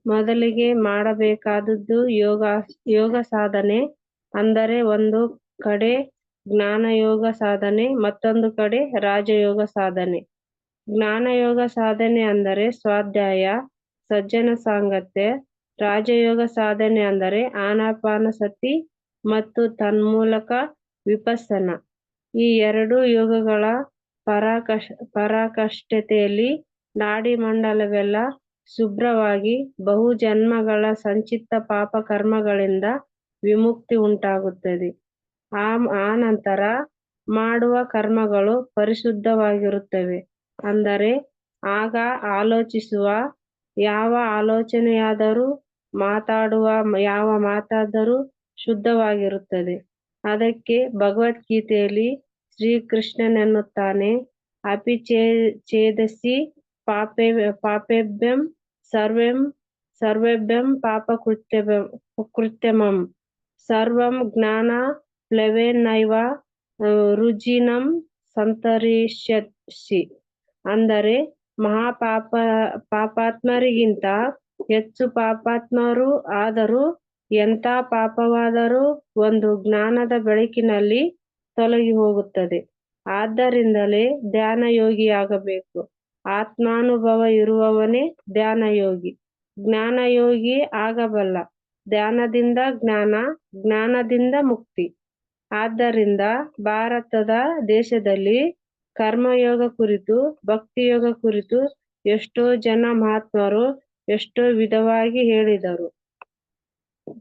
ಮೊದಲಿಗೆ ಮಾಡಬೇಕಾದದ್ದು ಯೋಗ ಸಾಧನೆ. ಅಂದರೆ ಒಂದು ಕಡೆ ಜ್ಞಾನಯೋಗ ಸಾಧನೆ, ಮತ್ತೊಂದು ಕಡೆ ರಾಜಯೋಗ ಸಾಧನೆ. ಜ್ಞಾನಯೋಗ ಸಾಧನೆ ಅಂದರೆ ಸ್ವಾಧ್ಯಾಯ, ಸಜ್ಜನ ಸಾಂಗತ್ಯ. ರಾಜಯೋಗ ಸಾಧನೆ ಅಂದರೆ ಆನಾಪಾನಸತಿ ಮತ್ತು ತನ್ಮೂಲಕ ವಿಪස්සನ. ಈ ಎರಡು ಯೋಗಗಳ ಪರಾಕಾಷ್ಠತೆಯಲ್ಲಿ ನಾಡಿಮಂಡಲವೆಲ್ಲ ಶುಭ್ರವಾಗಿ ಬಹುಜನ್ಮಗಳ ಸಂಚಿತ್ತ ಪಾಪ ಕರ್ಮಗಳಿಂದ ವಿಮುಕ್ತಿ ಉಂಟಾಗುತ್ತದೆ. ಆ ನಂತರ ಮಾಡುವ ಕರ್ಮಗಳು ಪರಿಶುದ್ಧವಾಗಿರುತ್ತವೆ. ಅಂದರೆ ಆಗ ಆಲೋಚಿಸುವ ಯಾವ ಆಲೋಚನೆಯಾದರೂ, ಮಾತಾಡುವ ಯಾವ ಮಾತಾದರೂ ಶುದ್ಧವಾಗಿರುತ್ತದೆ. ಅದಕ್ಕೆ ಭಗವದ್ಗೀತೆಯಲ್ಲಿ ಶ್ರೀಕೃಷ್ಣನೆನ್ನುತ್ತಾನೆ, ಅಪಿ ಛೇದಸಿ ಪಾಪೇಭ್ಯಂ ಸರ್ವೇಭ್ಯಂ ಕೃತ್ಯಮಂ ಸರ್ವಂ ಜ್ಞಾನ ಪ್ಲವೇನೈವ ರುಜಿನಂ ಸಂತರಿಷ್ಯಸಿ. ಅಂದರೆ ಪಾಪಾತ್ಮರಿಗಿಂತ ಹೆಚ್ಚು ಪಾಪಾತ್ಮರು ಆದರೂ ಎಂಥ ಪಾಪವಾದರೂ ಒಂದು ಜ್ಞಾನದ ಬೆಳಕಿನಲ್ಲಿ ತೊಲಗಿ ಹೋಗುತ್ತದೆ. ಆದ್ದರಿಂದಲೇ ಧ್ಯಾನಯೋಗಿಯಾಗಬೇಕು. ಆತ್ಮಾನುಭವ ಇರುವವನೇ ಧ್ಯಾನಯೋಗಿ. ಜ್ಞಾನಯೋಗಿ ಆಗಬಲ್ಲ. ಧ್ಯಾನದಿಂದ ಜ್ಞಾನ, ಜ್ಞಾನದಿಂದ ಮುಕ್ತಿ. ಆದ್ದರಿಂದ ಭಾರತದ ದೇಶದಲ್ಲಿ ಕರ್ಮಯೋಗ ಕುರಿತು, ಭಕ್ತಿಯೋಗ ಕುರಿತು ಎಷ್ಟೋ ಜನ ಮಹಾತ್ಮರು ಎಷ್ಟೋ ವಿಧವಾಗಿ ಹೇಳಿದರು.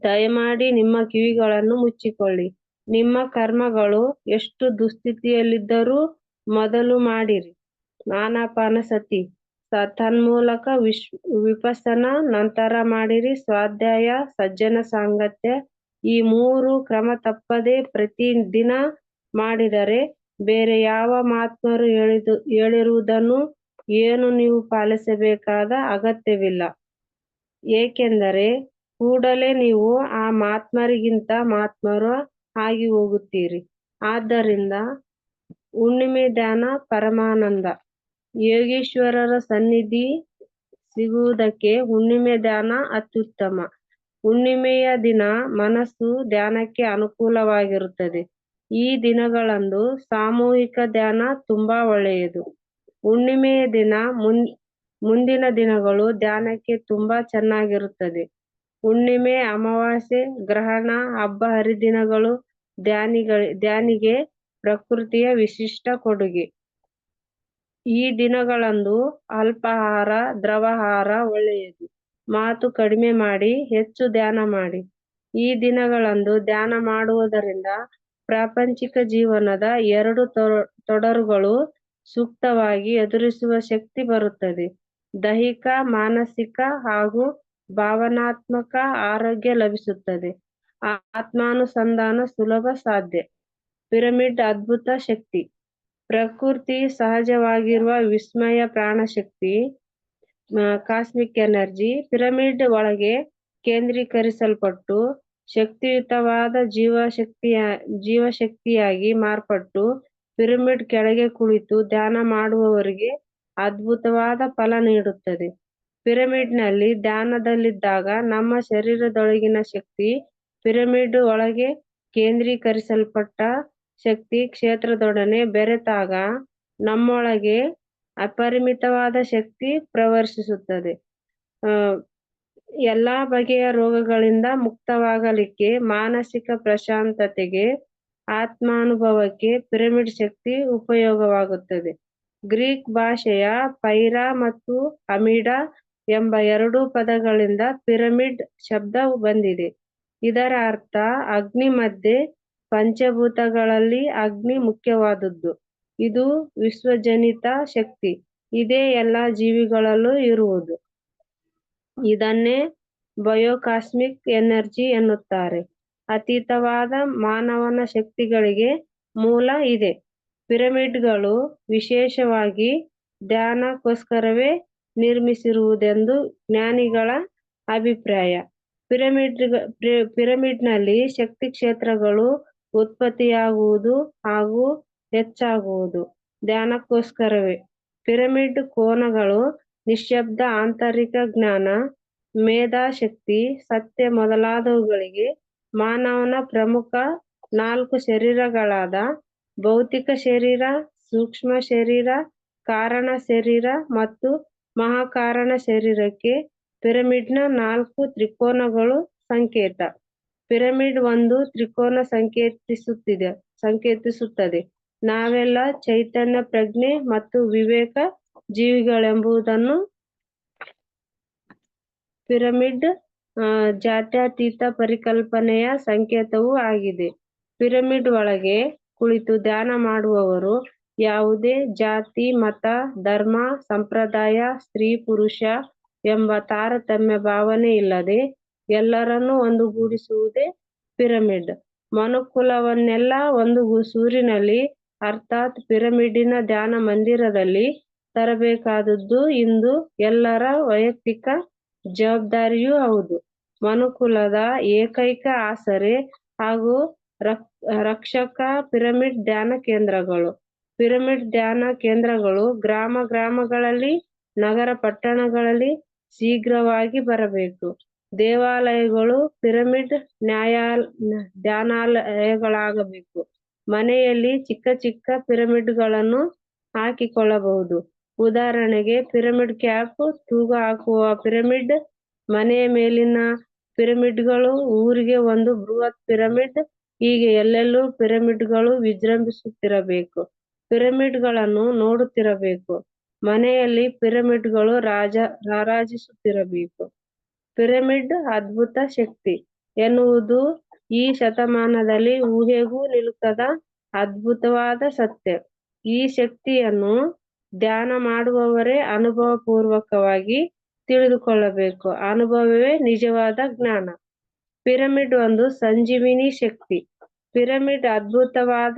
ದಯಮಾಡಿ ನಿಮ್ಮ ಕಿವಿಗಳನ್ನು ಮುಚ್ಚಿಕೊಳ್ಳಿ. ನಿಮ್ಮ ಕರ್ಮಗಳು ಎಷ್ಟು ದುಸ್ಥಿತಿಯಲ್ಲಿದ್ದರೂ ಮೊದಲು ಮಾಡಿರಿ ಆನಾಪಾನಸತಿ, ತನ್ಮೂಲಕ ವಿಪස්සನ, ನಂತರ ಮಾಡಿರಿ ಸ್ವಾಧ್ಯಾಯ, ಸಜ್ಜನ ಸಾಂಗತ್ಯ. ಈ ಮೂರು ಕ್ರಮ ತಪ್ಪದೆ ಪ್ರತಿ ದಿನ ಮಾಡಿದರೆ ಬೇರೆ ಯಾವ ಮಹಾತ್ಮರು ಹೇಳಿರುವುದನ್ನು ಏನು ನೀವು ಪಾಲಿಸಬೇಕಾದ ಅಗತ್ಯವಿಲ್ಲ. ಏಕೆಂದರೆ ಕೂಡಲೇ ನೀವು ಆ ಮಹಾತ್ಮರಿಗಿಂತ ಮಹಾತ್ಮರು ಆಗಿ ಹೋಗುತ್ತೀರಿ. ಆದ್ದರಿಂದ ಹುಣ್ಣಿಮೆ ಧ್ಯಾನ ಪರಮಾನಂದ. ಯೋಗೀಶ್ವರರ ಸನ್ನಿಧಿ ಸಿಗುವುದಕ್ಕೆ ಹುಣ್ಣಿಮೆ ಧ್ಯಾನ ಅತ್ಯುತ್ತಮ. ಹುಣ್ಣಿಮೆಯ ದಿನ ಮನಸ್ಸು ಧ್ಯಾನಕ್ಕೆ ಅನುಕೂಲವಾಗಿರುತ್ತದೆ. ಈ ದಿನಗಳಂದು ಸಾಮೂಹಿಕ ಧ್ಯಾನ ತುಂಬಾ ಒಳ್ಳೆಯದು. ಹುಣ್ಣಿಮೆಯ ದಿನ ಮುಂದಿನ ದಿನಗಳು ಧ್ಯಾನಕ್ಕೆ ತುಂಬಾ ಚೆನ್ನಾಗಿರುತ್ತದೆ. ಹುಣ್ಣಿಮೆ, ಅಮಾವಾಸ್ಯೆ, ಗ್ರಹಣ, ಹಬ್ಬ ಹರಿದಿನಗಳು ಧ್ಯಾನಿಗೆ ಪ್ರಕೃತಿಯ ವಿಶಿಷ್ಟ ಕೊಡುಗೆ. ಈ ದಿನಗಳಂದು ಅಲ್ಪಾಹಾರ, ದ್ರವಾಹಾರ ಒಳ್ಳೆಯದು. ಮಾತು ಕಡಿಮೆ ಮಾಡಿ ಹೆಚ್ಚು ಧ್ಯಾನ ಮಾಡಿ. ಈ ದಿನಗಳಂದು ಧ್ಯಾನ ಮಾಡುವುದರಿಂದ ಪ್ರಾಪಂಚಿಕ ಜೀವನದ ಎರಡು ತೊಡರುಗಳು ಸೂಕ್ತವಾಗಿ ಎದುರಿಸುವ ಶಕ್ತಿ ಬರುತ್ತದೆ. ದೈಹಿಕ, ಮಾನಸಿಕ ಹಾಗೂ ಭಾವನಾತ್ಮಕ ಆರೋಗ್ಯ ಲಭಿಸುತ್ತದೆ. ಆತ್ಮಾನುಸಂಧಾನ ಸುಲಭ ಸಾಧ್ಯ. ಪಿರಮಿಡ್ ಅದ್ಭುತ ಶಕ್ತಿ. ಪ್ರಕೃತಿ ಸಹಜವಾಗಿರುವ ವಿಸ್ಮಯ ಪ್ರಾಣಶಕ್ತಿ, ಕಾಸ್ಮಿಕ್ ಎನರ್ಜಿ ಪಿರಮಿಡ್ ಒಳಗೆ ಕೇಂದ್ರೀಕರಿಸಲ್ಪಟ್ಟು ಶಕ್ತಿಯುತವಾದ ಜೀವಶಕ್ತಿಯಾಗಿ ಮಾರ್ಪಟ್ಟು ಪಿರಮಿಡ್ ಕೆಳಗೆ ಕುಳಿತು ಧ್ಯಾನ ಮಾಡುವವರಿಗೆ ಅದ್ಭುತವಾದ ಫಲ ನೀಡುತ್ತದೆ. ಪಿರಮಿಡ್ನಲ್ಲಿ ಧ್ಯಾನದಲ್ಲಿದ್ದಾಗ ನಮ್ಮ ಶರೀರದೊಳಗಿನ ಶಕ್ತಿ ಪಿರಮಿಡ್ ಒಳಗೆ ಕೇಂದ್ರೀಕರಿಸಲ್ಪಟ್ಟ ಶಕ್ತಿ ಕ್ಷೇತ್ರದೊಡನೆ ಬೆರೆತಾಗ ನಮ್ಮೊಳಗೆ ಅಪರಿಮಿತವಾದ ಶಕ್ತಿ ಪ್ರವರ್ತಿಸುತ್ತದೆ. ಎಲ್ಲಾ ಬಗೆಯ ರೋಗಗಳಿಂದ ಮುಕ್ತವಾಗಲಿಕ್ಕೆ, ಮಾನಸಿಕ ಪ್ರಶಾಂತತೆಗೆ, ಆತ್ಮಾನುಭವಕ್ಕೆ ಪಿರಮಿಡ್ ಶಕ್ತಿ ಉಪಯೋಗವಾಗುತ್ತದೆ. ಗ್ರೀಕ್ ಭಾಷೆಯ ಪೈರಾ ಮತ್ತು ಅಮಿಡಾ ಎಂಬ ಎರಡು ಪದಗಳಿಂದ ಪಿರಮಿಡ್ ಶಬ್ದ ಬಂದಿದೆ. ಇದರ ಅರ್ಥ ಅಗ್ನಿ ಮಧ್ಯೆ. ಪಂಚಭೂತಗಳಲ್ಲಿ ಅಗ್ನಿ ಮುಖ್ಯವಾದುದು. ಇದು ವಿಶ್ವಜನಿತ ಶಕ್ತಿ. ಇದೇ ಎಲ್ಲ ಜೀವಿಗಳಲ್ಲೂ ಇರುವುದು. ಇದನ್ನೇ ಬಯೋಕಾಸ್ಮಿಕ್ ಎನರ್ಜಿ ಎನ್ನುತ್ತಾರೆ. ಅತೀತವಾದ ಮಾನವನ ಶಕ್ತಿಗಳಿಗೆ ಮೂಲ ಇದೆ. ಪಿರಮಿಡ್ಗಳು ವಿಶೇಷವಾಗಿ ಧ್ಯಾನಕ್ಕೋಸ್ಕರವೇ ನಿರ್ಮಿಸಿರುವುದೆಂದು ಜ್ಞಾನಿಗಳ ಅಭಿಪ್ರಾಯ. ಪಿರಮಿಡ್ನಲ್ಲಿ ಶಕ್ತಿ ಕ್ಷೇತ್ರಗಳು ಉತ್ಪತ್ತಿಯಾಗುವುದು ಹಾಗೂ ಹೆಚ್ಚಾಗುವುದು ಧ್ಯಾನಕ್ಕೋಸ್ಕರವೇ. ಪಿರಮಿಡ್ ಕೋನಗಳು ನಿಶ್ಶಬ್ದ ಆಂತರಿಕ ಜ್ಞಾನ, ಮೇಧಾಶಕ್ತಿ, ಸತ್ಯ ಮೊದಲಾದವುಗಳಿಗೆ ಮಾನವನ ಪ್ರಮುಖ 4 ಶರೀರಗಳಾದ ಭೌತಿಕ ಶರೀರ, ಸೂಕ್ಷ್ಮ ಶರೀರ, ಕಾರಣ ಶರೀರ ಮತ್ತು ಮಹಾಕಾರಣ ಶರೀರಕ್ಕೆ ಪಿರಮಿಡ್ನ 4 ತ್ರಿಕೋನಗಳು ಸಂಕೇತ. ಪಿರಮಿಡ್ ಒಂದು ತ್ರಿಕೋನ ಸಂಕೇತಿಸುತ್ತದೆ. ನಾವೆಲ್ಲ ಚೈತನ್ಯ ಪ್ರಜ್ಞೆ ಮತ್ತು ವಿವೇಕ ಜೀವಿಗಳೆಂಬುದನ್ನು ಪಿರಮಿಡ್ ಜಾತ್ಯತೀತ ಪರಿಕಲ್ಪನೆಯ ಸಂಕೇತವೂ ಆಗಿದೆ. ಪಿರಮಿಡ್ ಒಳಗೆ ಕುಳಿತು ಧ್ಯಾನ ಮಾಡುವವರು ಯಾವುದೇ ಜಾತಿ, ಮತ, ಧರ್ಮ, ಸಂಪ್ರದಾಯ, ಸ್ತ್ರೀ, ಪುರುಷ ಎಂಬ ತಾರತಮ್ಯ ಭಾವನೆ ಇಲ್ಲದೆ ಎಲ್ಲರನ್ನೂ ಒಂದುಗೂಡಿಸುವುದೇ ಪಿರಮಿಡ್. ಮನುಕುಲವನ್ನೆಲ್ಲ ಒಂದು ಸೂರಿನಲ್ಲಿ ಅರ್ಥಾತ್ ಪಿರಮಿಡ್ಡಿನ ಧ್ಯಾನ ಮಂದಿರದಲ್ಲಿ ತರಬೇಕಾದದ್ದು ಇಂದು ಎಲ್ಲರ ವೈಯಕ್ತಿಕ ಜವಾಬ್ದಾರಿಯೂ ಹೌದು. ಮನುಕುಲದ ಏಕೈಕ ಆಸರೆ ಹಾಗೂ ರಕ್ಷಕ ಪಿರಮಿಡ್ ಧ್ಯಾನ ಕೇಂದ್ರಗಳು. ಪಿರಮಿಡ್ ಧ್ಯಾನ ಕೇಂದ್ರಗಳು ಗ್ರಾಮಗಳಲ್ಲಿ, ನಗರ ಪಟ್ಟಣಗಳಲ್ಲಿ ಶೀಘ್ರವಾಗಿ ಬರಬೇಕು. ದೇವಾಲಯಗಳು ಪಿರಮಿಡ್ ಧ್ಯಾನಾಲಯಗಳಾಗಬೇಕು. ಮನೆಯಲ್ಲಿ ಚಿಕ್ಕ ಚಿಕ್ಕ ಪಿರಮಿಡ್ಗಳನ್ನು ಹಾಕಿಕೊಳ್ಳಬಹುದು. ಉದಾಹರಣೆಗೆ ಪಿರಮಿಡ್ ಕ್ಯಾಪ್, ತೂಗು ಹಾಕುವ ಪಿರಮಿಡ್, ಮನೆಯ ಮೇಲಿನ ಪಿರಮಿಡ್ಗಳು, ಊರಿಗೆ ಒಂದು ಬೃಹತ್ ಪಿರಮಿಡ್, ಹೀಗೆ ಎಲ್ಲೆಲ್ಲೂ ಪಿರಮಿಡ್ಗಳು ವಿಜೃಂಭಿಸುತ್ತಿರಬೇಕು. ಪಿರಮಿಡ್ಗಳನ್ನು ನೋಡುತ್ತಿರಬೇಕು. ಮನೆಯಲ್ಲಿ ಪಿರಮಿಡ್ಗಳು ರಾರಾಜಿಸುತ್ತಿರಬೇಕು. ಪಿರಮಿಡ್ ಅದ್ಭುತ ಶಕ್ತಿ ಎನ್ನುವುದು ಈ ಶತಮಾನದಲ್ಲಿ ಊಹೆಗೂ ನಿಲುಕದ ಅದ್ಭುತವಾದ ಸತ್ಯ. ಈ ಶಕ್ತಿಯನ್ನು ಧ್ಯಾನ ಮಾಡುವವರೇ ಅನುಭವಪೂರ್ವಕವಾಗಿ ತಿಳಿದುಕೊಳ್ಳಬೇಕು. ಅನುಭವವೇ ನಿಜವಾದ ಜ್ಞಾನ. ಪಿರಮಿಡ್ ಒಂದು ಸಂಜೀವಿನಿ ಶಕ್ತಿ. ಪಿರಮಿಡ್ ಅದ್ಭುತವಾದ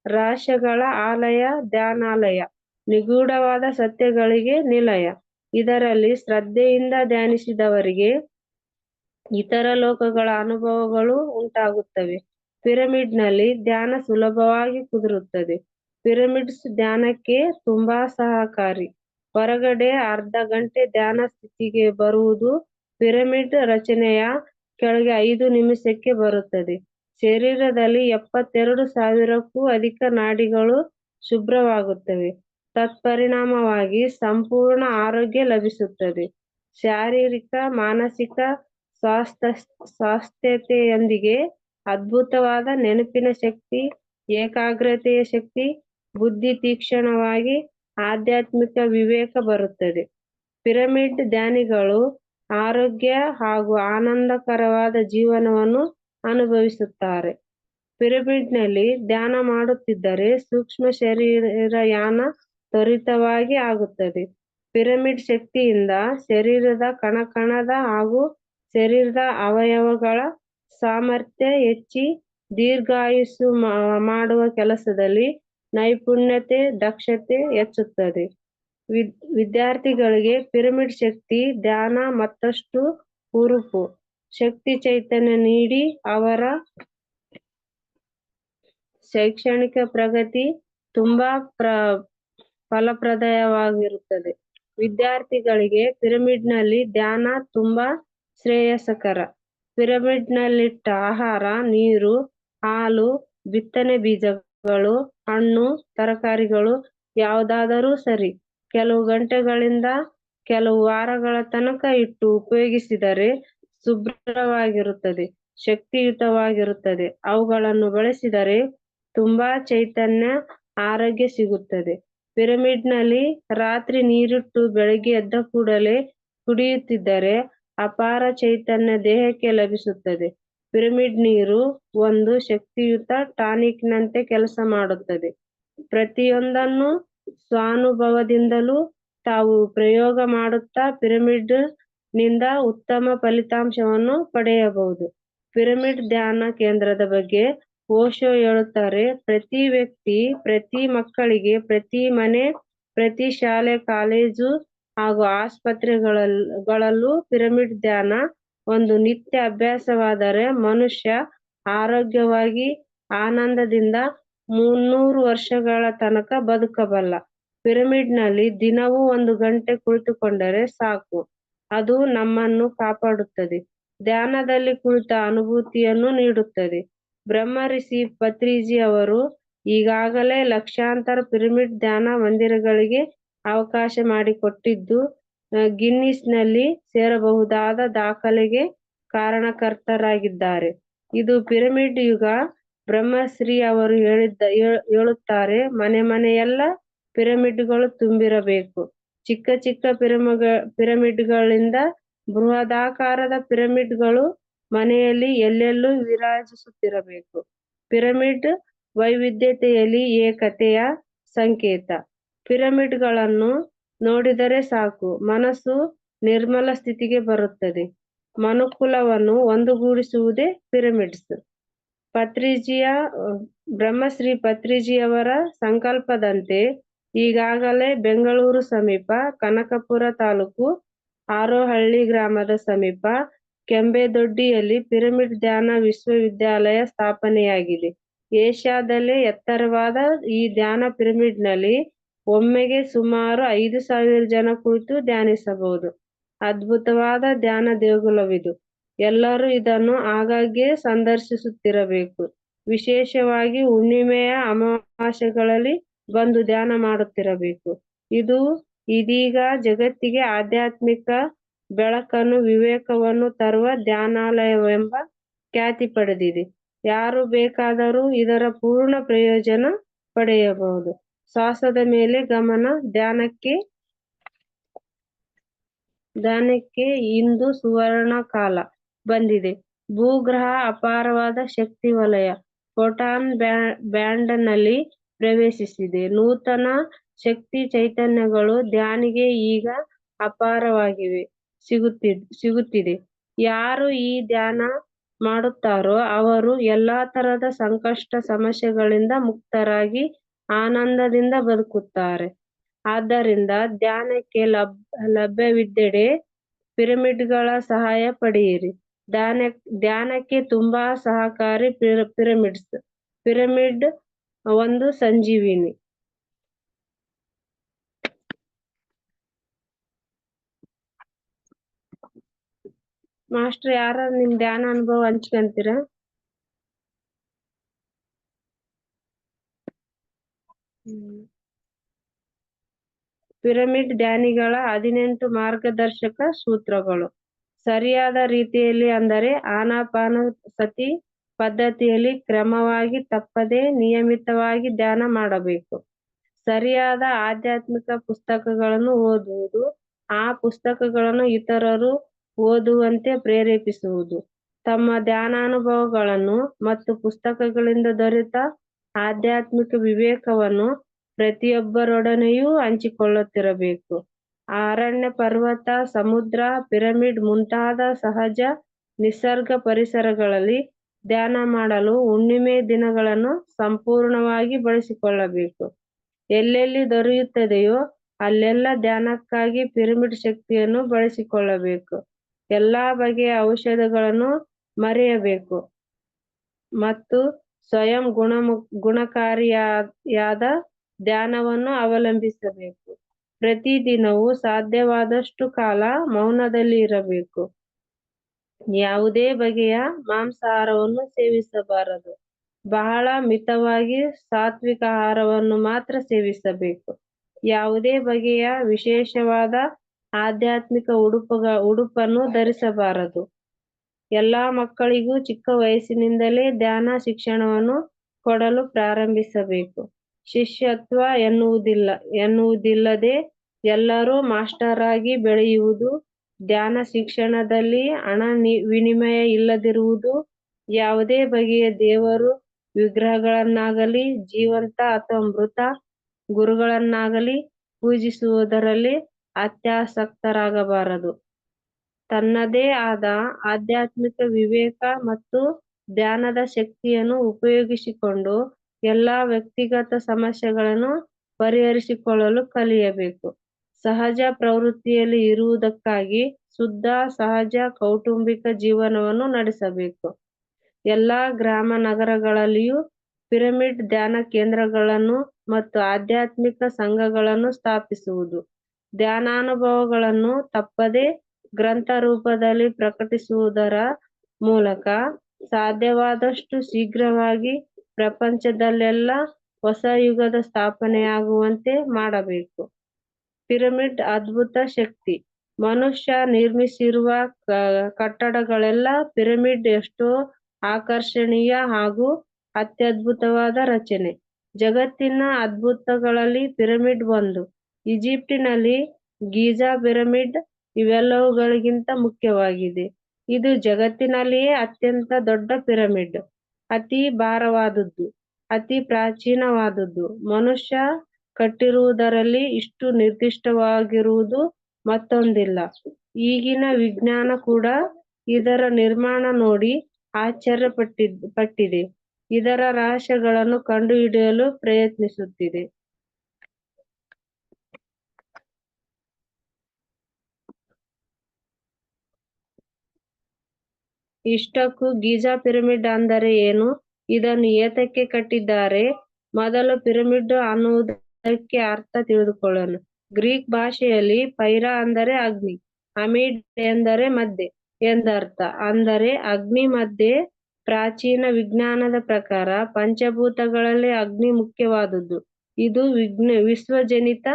ರಹಸ್ಯಗಳ ಆಲಯ, ಧ್ಯಾನಾಲಯ, ನಿಗೂಢವಾದ ಸತ್ಯಗಳಿಗೆ ನಿಲಯ. ಇದರಲ್ಲಿ ಶ್ರದ್ಧೆಯಿಂದ ಧ್ಯಾನಿಸಿದವರಿಗೆ ಇತರ ಲೋಕಗಳ ಅನುಭವಗಳು ಉಂಟಾಗುತ್ತವೆ. ಪಿರಮಿಡ್ನಲ್ಲಿ ಧ್ಯಾನ ಸುಲಭವಾಗಿ ಕುದುರುತ್ತದೆ. ಪಿರಮಿಡ್ಸ್ ಧ್ಯಾನಕ್ಕೆ ತುಂಬಾ ಸಹಕಾರಿ. ಹೊರಗಡೆ ಅರ್ಧ ಗಂಟೆ ಧ್ಯಾನ ಸ್ಥಿತಿಗೆ ಬರುವುದು ಪಿರಮಿಡ್ ರಚನೆಯ ಕೆಳಗೆ 5 ನಿಮಿಷಕ್ಕೆ ಬರುತ್ತದೆ. ಶರೀರದಲ್ಲಿ 72,000ಕ್ಕೂ ಅಧಿಕ ನಾಡಿಗಳು ಶುಭ್ರವಾಗುತ್ತವೆ. ತತ್ಪರಿಣಾಮವಾಗಿ ಸಂಪೂರ್ಣ ಆರೋಗ್ಯ ಲಭಿಸುತ್ತದೆ. ಶಾರೀರಿಕ, ಮಾನಸಿಕ ಸ್ವಾಸ್ಥ್ಯತೆಯೊಂದಿಗೆ ಅದ್ಭುತವಾದ ನೆನಪಿನ ಶಕ್ತಿ, ಏಕಾಗ್ರತೆಯ ಶಕ್ತಿ, ಬುದ್ಧಿ ತೀಕ್ಷ್ಣವಾಗಿ, ಆಧ್ಯಾತ್ಮಿಕ ವಿವೇಕ ಬರುತ್ತದೆ. ಪಿರಮಿಡ್ ಧ್ಯಾನಿಗಳು ಆರೋಗ್ಯ ಹಾಗೂ ಆನಂದಕರವಾದ ಜೀವನವನ್ನು ಅನುಭವಿಸುತ್ತಾರೆ. ಪಿರಮಿಡ್ನಲ್ಲಿ ಧ್ಯಾನ ಮಾಡುತ್ತಿದ್ದರೆ ಸೂಕ್ಷ್ಮ ಶರೀರಯಾನ ತ್ವರಿತವಾಗಿ ಆಗುತ್ತದೆ. ಪಿರಮಿಡ್ ಶಕ್ತಿಯಿಂದ ಶರೀರದ ಕಣಕಣದ ಹಾಗೂ ಶರೀರದ ಅವಯವಗಳ ಸಾಮರ್ಥ್ಯ ಹೆಚ್ಚಿ ದೀರ್ಘಾಯುಸ್ಸು ಮಾಡುವ ಕೆಲಸದಲ್ಲಿ ನೈಪುಣ್ಯತೆ, ದಕ್ಷತೆ ಹೆಚ್ಚುತ್ತದೆ. ವಿದ್ಯಾರ್ಥಿಗಳಿಗೆ ಪಿರಮಿಡ್ ಶಕ್ತಿ ಧ್ಯಾನ ಮತ್ತಷ್ಟು ಹುರುಪು, ಶಕ್ತಿ, ಚೈತನ್ಯ ನೀಡಿ ಅವರ ಶೈಕ್ಷಣಿಕ ಪ್ರಗತಿ ತುಂಬಾ ಫಲಪ್ರದವಾಗಿರುತ್ತದೆ. ವಿದ್ಯಾರ್ಥಿಗಳಿಗೆ ಪಿರಮಿಡ್ನಲ್ಲಿ ಧ್ಯಾನ ತುಂಬಾ ಶ್ರೇಯಸ್ಕರ. ಪಿರಮಿಡ್ನಲ್ಲಿಟ್ಟ ಆಹಾರ, ನೀರು, ಹಾಲು, ಬಿತ್ತನೆ ಬೀಜಗಳು, ಹಣ್ಣು, ತರಕಾರಿಗಳು ಯಾವುದಾದರೂ ಸರಿ, ಕೆಲವು ಗಂಟೆಗಳಿಂದ ಕೆಲವು ವಾರಗಳ ತನಕ ಇಟ್ಟು ಉಪಯೋಗಿಸಿದರೆ ಶುಭ್ರವಾಗಿರುತ್ತದೆ, ಶಕ್ತಿಯುತವಾಗಿರುತ್ತದೆ. ಅವುಗಳನ್ನು ಬಳಸಿದರೆ ತುಂಬಾ ಚೈತನ್ಯ, ಆರೋಗ್ಯ ಸಿಗುತ್ತದೆ. ಪಿರಮಿಡ್ನಲ್ಲಿ ರಾತ್ರಿ ನೀರಿಟ್ಟು ಬೆಳಗ್ಗೆ ಎದ್ದ ಕೂಡಲೇ ಕುಡಿಯುತ್ತಿದ್ದರೆ ಅಪಾರ ಚೈತನ್ಯ ದೇಹಕ್ಕೆ ಲಭಿಸುತ್ತದೆ. ಪಿರಮಿಡ್ ನೀರು ಒಂದು ಶಕ್ತಿಯುತ ಟಾನಿಕ್ನಂತೆ ಕೆಲಸ ಮಾಡುತ್ತದೆ. ಪ್ರತಿಯೊಂದನ್ನು ಸ್ವಾನುಭವದಿಂದಲೂ ತಾವು ಪ್ರಯೋಗ ಮಾಡುತ್ತಾ ಪಿರಮಿಡ್ ನಿಂದ ಉತ್ತಮ ಫಲಿತಾಂಶವನ್ನು ಪಡೆಯಬಹುದು. ಪಿರಮಿಡ್ ಧ್ಯಾನ ಕೇಂದ್ರದ ಬಗ್ಗೆ ಓಶೋ ಹೇಳುತ್ತಾರೆ, ಪ್ರತಿ ವ್ಯಕ್ತಿ, ಪ್ರತಿ ಮಕ್ಕಳಿಗೆ, ಪ್ರತಿ ಮನೆ, ಪ್ರತಿ ಶಾಲೆ, ಕಾಲೇಜು ಹಾಗೂ ಆಸ್ಪತ್ರೆಗಳಲ್ಲೂ ಪಿರಮಿಡ್ ಧ್ಯಾನ ಒಂದು ನಿತ್ಯ ಅಭ್ಯಾಸವಾದರೆ ಮನುಷ್ಯ ಆರೋಗ್ಯವಾಗಿ ಆನಂದದಿಂದ 300 ವರ್ಷಗಳ ತನಕ ಬದುಕಬಲ್ಲ. ಪಿರಮಿಡ್ನಲ್ಲಿ ದಿನವೂ 1 ಗಂಟೆ ಕುಳಿತುಕೊಂಡರೆ ಸಾಕು. ಅದು ನಮ್ಮನ್ನು ಕಾಪಾಡುತ್ತದೆ. ಧ್ಯಾನದಲ್ಲಿ ಕುಳಿತ ಅನುಭೂತಿಯನ್ನು ನೀಡುತ್ತದೆ. ಬ್ರಹ್ಮರ್ಷಿ ಪತ್ರಿಜಿ ಅವರು ಈಗಾಗಲೇ ಲಕ್ಷಾಂತರ ಪಿರಮಿಡ್ ಧ್ಯಾನ ಮಂದಿರಗಳಿಗೆ ಅವಕಾಶ ಮಾಡಿಕೊಟ್ಟಿದ್ದು, ಗಿನ್ನಿಸ್ನಲ್ಲಿ ಸೇರಬಹುದಾದ ದಾಖಲೆಗೆ ಕಾರಣಕರ್ತರಾಗಿದ್ದಾರೆ. ಇದು ಪಿರಮಿಡ್ ಯುಗ. ಬ್ರಹ್ಮಶ್ರೀ ಅವರು ಹೇಳುತ್ತಾರೆ, ಮನೆ ಮನೆಯೆಲ್ಲ ಪಿರಮಿಡ್ಗಳು ತುಂಬಿರಬೇಕು. ಚಿಕ್ಕ ಚಿಕ್ಕ ಪಿರಮಿಡ್ಗಳಿಂದ ಬೃಹದಾಕಾರದ ಪಿರಮಿಡ್ಗಳು ಮನೆಯಲ್ಲಿ ಎಲ್ಲೆಲ್ಲೂ ವಿರಾಜಿಸುತ್ತಿರಬೇಕು. ಪಿರಮಿಡ್ ವೈವಿಧ್ಯತೆಯಲ್ಲಿ ಏಕತೆಯ ಸಂಕೇತ. ಪಿರಮಿಡ್ಗಳನ್ನು ನೋಡಿದರೆ ಸಾಕು, ಮನಸ್ಸು ನಿರ್ಮಲ ಸ್ಥಿತಿಗೆ ಬರುತ್ತದೆ. ಮನುಕುಲವನ್ನು ಒಂದುಗೂಡಿಸುವುದೇ ಪಿರಮಿಡ್ಸ್. ಬ್ರಹ್ಮಶ್ರೀ ಪತ್ರಿಜಿಯವರ ಸಂಕಲ್ಪದಂತೆ ಈಗಾಗಲೇ ಬೆಂಗಳೂರು ಸಮೀಪ ಕನಕಪುರ ತಾಲೂಕು ಆರೋಹಳ್ಳಿ ಗ್ರಾಮದ ಸಮೀಪ ಕೆಂಬೇದೊಡ್ಡಿಯಲ್ಲಿ ಪಿರಮಿಡ್ ಧ್ಯಾನ ವಿಶ್ವವಿದ್ಯಾಲಯ ಸ್ಥಾಪನೆಯಾಗಿದೆ. ಏಷ್ಯಾದಲ್ಲೇ ಎತ್ತರವಾದ ಈ ಧ್ಯಾನ ಪಿರಮಿಡ್ನಲ್ಲಿ ಒಮ್ಮೆಗೆ ಸುಮಾರು 5,000 ಜನ ಕುಳಿತು ಧ್ಯಾನಿಸಬಹುದು. ಅದ್ಭುತವಾದ ಧ್ಯಾನ ದೇಗುಲವಿದು. ಎಲ್ಲರೂ ಇದನ್ನು ಆಗಾಗ್ಗೆ ಸಂದರ್ಶಿಸುತ್ತಿರಬೇಕು. ವಿಶೇಷವಾಗಿ ಹುಣ್ಣಿಮೆಯ ಅಮಾವಾಸ್ಯೆಗಳಲ್ಲಿ ಬಂದು ಧ್ಯಾನ ಮಾಡುತ್ತಿರಬೇಕು. ಇದು ಇದೀಗ ಜಗತ್ತಿಗೆ ಆಧ್ಯಾತ್ಮಿಕ ಬೆಳಕನ್ನು, ವಿವೇಕವನ್ನು ತರುವ ಧ್ಯಾನಾಲಯವೆಂಬ ಖ್ಯಾತಿ ಪಡೆದಿದೆ. ಯಾರು ಬೇಕಾದರೂ ಇದರ ಪೂರ್ಣ ಪ್ರಯೋಜನ ಪಡೆಯಬಹುದು. ಶ್ವಾಸದ ಮೇಲೆ ಗಮನ. ಧ್ಯಾನಕ್ಕೆ ಇಂದು ಸುವರ್ಣ ಕಾಲ ಬಂದಿದೆ. ಭೂಗ್ರಹ ಅಪಾರವಾದ ಶಕ್ತಿ ವಲಯ ಫೋಟಾನ್ ಬ್ಯಾಂಡ್ನಲ್ಲಿ ಪ್ರವೇಶಿಸಿದೆ. ನೂತನ ಶಕ್ತಿ ಚೈತನ್ಯಗಳು ಧ್ಯಾನಿಗೆ ಈಗ ಅಪಾರವಾಗಿ ಸಿಗುತ್ತಿದೆ. ಯಾರು ಈ ಧ್ಯಾನ ಮಾಡುತ್ತಾರೋ ಅವರು ಎಲ್ಲಾ ತರದ ಸಂಕಷ್ಟ ಸಮಸ್ಯೆಗಳಿಂದ ಮುಕ್ತರಾಗಿ ಆನಂದದಿಂದ ಬದುಕುತ್ತಾರೆ. ಆದ್ದರಿಂದ ಧ್ಯಾನಕ್ಕೆ ಲಭ್ಯವಿದ್ದೆಡೆ ಪಿರಮಿಡ್ಗಳ ಸಹಾಯ ಪಡೆಯಿರಿ. ಧ್ಯಾನಕ್ಕೆ ತುಂಬಾ ಸಹಕಾರಿ ಪಿರಮಿಡ್ಸ್. ಪಿರಮಿಡ್ ಒಂದು ಸಂಜೀವಿನಿ. ಮಾಸ್ಟರ್, ಯಾರ ನಿಮ್ ಧ್ಯಾನ ಅನುಭವ ಹಂಚ್ಕೊಂತೀರ? ಪಿರಮಿಡ್ ಧ್ಯಾನಿಗಳ 18 ಮಾರ್ಗದರ್ಶಕ ಸೂತ್ರಗಳು. ಸರಿಯಾದ ರೀತಿಯಲ್ಲಿ, ಅಂದರೆ ಆನಾಪಾನಸತಿ ಪದ್ಧತಿಯಲ್ಲಿ ಕ್ರಮವಾಗಿ, ತಪ್ಪದೆ, ನಿಯಮಿತವಾಗಿ ಧ್ಯಾನ ಮಾಡಬೇಕು. ಸರಿಯಾದ ಆಧ್ಯಾತ್ಮಿಕ ಪುಸ್ತಕಗಳನ್ನು ಓದುವುದು. ಆ ಪುಸ್ತಕಗಳನ್ನು ಇತರರು ಓದುವಂತೆ ಪ್ರೇರೇಪಿಸುವುದು. ತಮ್ಮ ಧ್ಯಾನಾನುಭವಗಳನ್ನು ಮತ್ತು ಪುಸ್ತಕಗಳಿಂದ ದೊರೆತ ಆಧ್ಯಾತ್ಮಿಕ ವಿವೇಕವನ್ನು ಪ್ರತಿಯೊಬ್ಬರೊಡನೆಯೂ ಹಂಚಿಕೊಳ್ಳುತ್ತಿರಬೇಕು. ಅರಣ್ಯ, ಪರ್ವತ, ಸಮುದ್ರ, ಪಿರಮಿಡ್ ಮುಂತಾದ ಸಹಜ ನಿಸರ್ಗ ಪರಿಸರಗಳಲ್ಲಿ ಧ್ಯಾನ ಮಾಡಲು ಹುಣ್ಣಿಮೆ ದಿನಗಳನ್ನು ಸಂಪೂರ್ಣವಾಗಿ ಬಳಸಿಕೊಳ್ಳಬೇಕು. ಎಲ್ಲೆಲ್ಲಿ ದೊರೆಯುತ್ತದೆಯೋ ಅಲ್ಲೆಲ್ಲ ಧ್ಯಾನಕ್ಕಾಗಿ ಪಿರಮಿಡ್ ಶಕ್ತಿಯನ್ನು ಬಳಸಿಕೊಳ್ಳಬೇಕು. ಎಲ್ಲಾ ಬಗೆಯ ಔಷಧಗಳನ್ನು ಮರೆಯಬೇಕು ಮತ್ತು ಸ್ವಯಂ ಗುಣಕಾರಿಯಾದ ಧ್ಯಾನವನ್ನು ಅವಲಂಬಿಸಬೇಕು. ಪ್ರತಿದಿನವೂ ಸಾಧ್ಯವಾದಷ್ಟು ಕಾಲ ಮೌನದಲ್ಲಿ ಇರಬೇಕು. ಯಾವುದೇ ಬಗೆಯ ಮಾಂಸಾಹಾರವನ್ನು ಸೇವಿಸಬಾರದು. ಬಹಳ ಮಿತವಾಗಿ ಸಾತ್ವಿಕ ಆಹಾರವನ್ನು ಮಾತ್ರ ಸೇವಿಸಬೇಕು. ಯಾವುದೇ ಬಗೆಯ ವಿಶೇಷವಾದ ಆಧ್ಯಾತ್ಮಿಕ ಉಡುಪನ್ನು ಧರಿಸಬಾರದು. ಎಲ್ಲಾ ಮಕ್ಕಳಿಗೂ ಚಿಕ್ಕ ವಯಸ್ಸಿನಿಂದಲೇ ಧ್ಯಾನ ಶಿಕ್ಷಣವನ್ನು ಕೊಡಲು ಪ್ರಾರಂಭಿಸಬೇಕು. ಶಿಷ್ಯತ್ವ ಎನ್ನುವುದಿಲ್ಲದೆ ಎಲ್ಲರೂ ಮಾಸ್ಟರ್ ಆಗಿ ಬೆಳೆಯುವುದು, ಧ್ಯಾನ ಶಿಕ್ಷಣದಲ್ಲಿ ಹಣ ವಿನಿಮಯ ಇಲ್ಲದಿರುವುದು, ಯಾವುದೇ ಬಗೆಯ ದೇವರು ವಿಗ್ರಹಗಳನ್ನಾಗಲಿ ಜೀವಂತ ಅಥವಾ ಮೃತ ಗುರುಗಳನ್ನಾಗಲಿ ಪೂಜಿಸುವುದರಲ್ಲಿ ಅತ್ಯಾಸಕ್ತರಾಗಬಾರದು. ತನ್ನದೇ ಆದ ಆಧ್ಯಾತ್ಮಿಕ ವಿವೇಕ ಮತ್ತು ಧ್ಯಾನದ ಶಕ್ತಿಯನ್ನು ಉಪಯೋಗಿಸಿಕೊಂಡು ಎಲ್ಲಾ ವ್ಯಕ್ತಿಗತ ಸಮಸ್ಯೆಗಳನ್ನು ಪರಿಹರಿಸಿಕೊಳ್ಳಲು ಕಲಿಯಬೇಕು. ಸಹಜ ಪ್ರವೃತ್ತಿಯಲ್ಲಿ ಇರುವುದಕ್ಕಾಗಿ ಶುದ್ಧ, ಸಹಜ ಕೌಟುಂಬಿಕ ಜೀವನವನ್ನು ನಡೆಸಬೇಕು. ಎಲ್ಲಾ ಗ್ರಾಮ ನಗರಗಳಲ್ಲಿಯೂ ಪಿರಮಿಡ್ ಧ್ಯಾನ ಕೇಂದ್ರಗಳನ್ನು ಮತ್ತು ಆಧ್ಯಾತ್ಮಿಕ ಸಂಘಗಳನ್ನು ಸ್ಥಾಪಿಸುವುದು. ಧ್ಯಾನಾನುಭವಗಳನ್ನು ತಪ್ಪದೆ ಗ್ರಂಥ ರೂಪದಲ್ಲಿ ಪ್ರಕಟಿಸುವುದರ ಮೂಲಕ ಸಾಧ್ಯವಾದಷ್ಟು ಶೀಘ್ರವಾಗಿ ಪ್ರಪಂಚದಲ್ಲೆಲ್ಲ ಹೊಸ ಯುಗದ ಸ್ಥಾಪನೆಯಾಗುವಂತೆ ಮಾಡಬೇಕು. ಪಿರಮಿಡ್ ಅದ್ಭುತ ಶಕ್ತಿ. ಮನುಷ್ಯ ನಿರ್ಮಿಸಿರುವ ಕಟ್ಟಡಗಳೆಲ್ಲ ಪಿರಮಿಡ್ ಎಷ್ಟೋ ಆಕರ್ಷಣೀಯ ಹಾಗೂ ಅತ್ಯದ್ಭುತವಾದ ರಚನೆ. ಜಗತ್ತಿನ ಅದ್ಭುತಗಳಲ್ಲಿ ಪಿರಮಿಡ್ ಒಂದು. ಈಜಿಪ್ಟಿನಲ್ಲಿ ಗೀಜಾ ಪಿರಮಿಡ್ ಇವೆಲ್ಲವುಗಳಿಗಿಂತ ಮುಖ್ಯವಾಗಿದೆ. ಇದು ಜಗತ್ತಿನಲ್ಲಿಯೇ ಅತ್ಯಂತ ದೊಡ್ಡ ಪಿರಮಿಡ್, ಅತಿ ಭಾರವಾದದ್ದು, ಅತಿ ಪ್ರಾಚೀನವಾದದ್ದು. ಮನುಷ್ಯ ಕಟ್ಟಿರುವುದರಲ್ಲಿ ಇಷ್ಟು ನಿರ್ದಿಷ್ಟವಾಗಿರುವುದು ಮತ್ತೊಂದಿಲ್ಲ. ಈಗಿನ ವಿಜ್ಞಾನ ಕೂಡ ಇದರ ನಿರ್ಮಾಣ ನೋಡಿ ಪಟ್ಟಿದೆ. ಇದರ ರಹಸ್ಯಗಳನ್ನು ಕಂಡುಹಿಡಿಯಲು ಪ್ರಯತ್ನಿಸುತ್ತಿದೆ. ಇಷ್ಟಕ್ಕೂ ಗೀಜಾ ಪಿರಮಿಡ್ ಅಂದರೆ ಏನು? ಇದನ್ನು ಏತಕ್ಕೆ ಕಟ್ಟಿದ್ದಾರೆ? ಮೊದಲು ಪಿರಮಿಡ್ ಅನ್ನುವುದಕ್ಕೆ ಅರ್ಥ ತಿಳಿದುಕೊಳ್ಳೋಣ. ಗ್ರೀಕ್ ಭಾಷೆಯಲ್ಲಿ ಪೈರಾ ಅಂದರೆ ಅಗ್ನಿ, ಅಮಿಡ್ ಎಂದರೆ ಮಧ್ಯೆ ಎಂದರ್ಥ. ಅಂದರೆ ಅಗ್ನಿ ಮಧ್ಯೆ. ಪ್ರಾಚೀನ ವಿಜ್ಞಾನದ ಪ್ರಕಾರ ಪಂಚಭೂತಗಳಲ್ಲಿ ಅಗ್ನಿ ಮುಖ್ಯವಾದದ್ದು. ಇದು ವಿಶ್ವಜನಿತ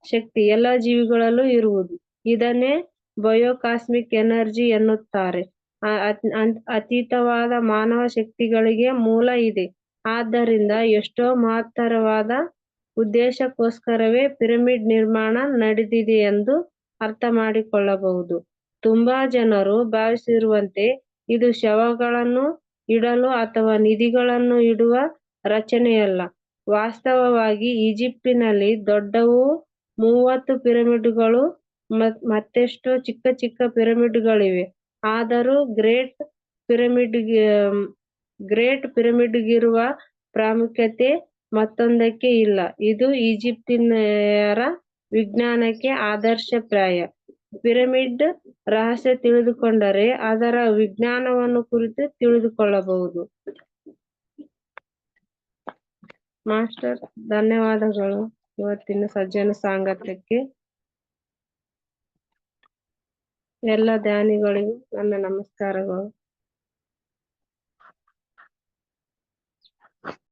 ಶಕ್ತಿ ಎಲ್ಲ ಜೀವಿಗಳಲ್ಲೂ ಇರುವುದು. ಇದನ್ನೇ ಬಯೋಕಾಸ್ಮಿಕ್ ಎನರ್ಜಿ ಎನ್ನುತ್ತಾರೆ. ಅತೀತವಾದ ಮಾನವ ಶಕ್ತಿಗಳಿಗೆ ಮೂಲ ಇದೆ. ಆದ್ದರಿಂದ ಎಷ್ಟೋ ಮಹತ್ತರವಾದ ಉದ್ದೇಶಕ್ಕೋಸ್ಕರವೇ ಪಿರಮಿಡ್ ನಿರ್ಮಾಣ ನಡೆದಿದೆ ಎಂದು ಅರ್ಥ ಮಾಡಿಕೊಳ್ಳಬಹುದು. ತುಂಬಾ ಜನರು ಭಾವಿಸಿರುವಂತೆ ಇದು ಶವಗಳನ್ನು ಇಡಲು ಅಥವಾ ನಿಧಿಗಳನ್ನು ಇಡುವ ರಚನೆಯಲ್ಲ. ವಾಸ್ತವವಾಗಿ ಈಜಿಪ್ಟಿನಲ್ಲಿ ದೊಡ್ಡವು 30 ಪಿರಮಿಡ್ಗಳು ಮತ್ತೆಷ್ಟೋ ಚಿಕ್ಕ ಚಿಕ್ಕ ಪಿರಮಿಡ್ಗಳಿವೆ. ಆದರೂ ಗ್ರೇಟ್ ಪಿರಮಿಡ್ಗಿರುವ ಪ್ರಾಮುಖ್ಯತೆ ಮತ್ತೊಂದಕ್ಕೆ ಇಲ್ಲ. ಇದು ಈಜಿಪ್ಟಿಯರ ವಿಜ್ಞಾನಕ್ಕೆ ಆದರ್ಶಪ್ರಾಯ. ಪಿರಮಿಡ್ ರಹಸ್ಯ ತಿಳಿದುಕೊಂಡರೆ ಅದರ ವಿಜ್ಞಾನವನ್ನು ಕುರಿತು ತಿಳಿದುಕೊಳ್ಳಬಹುದು. ಮಾಸ್ಟರ್, ಧನ್ಯವಾದಗಳು ಇವತ್ತಿನ ಸಜ್ಜನ ಸಾಂಗತ್ಯಕ್ಕೆ. ಎಲ್ಲ ಧ್ಯಾನಿಗಳಿಗೂ ನನ್ನ ನಮಸ್ಕಾರಗಳು.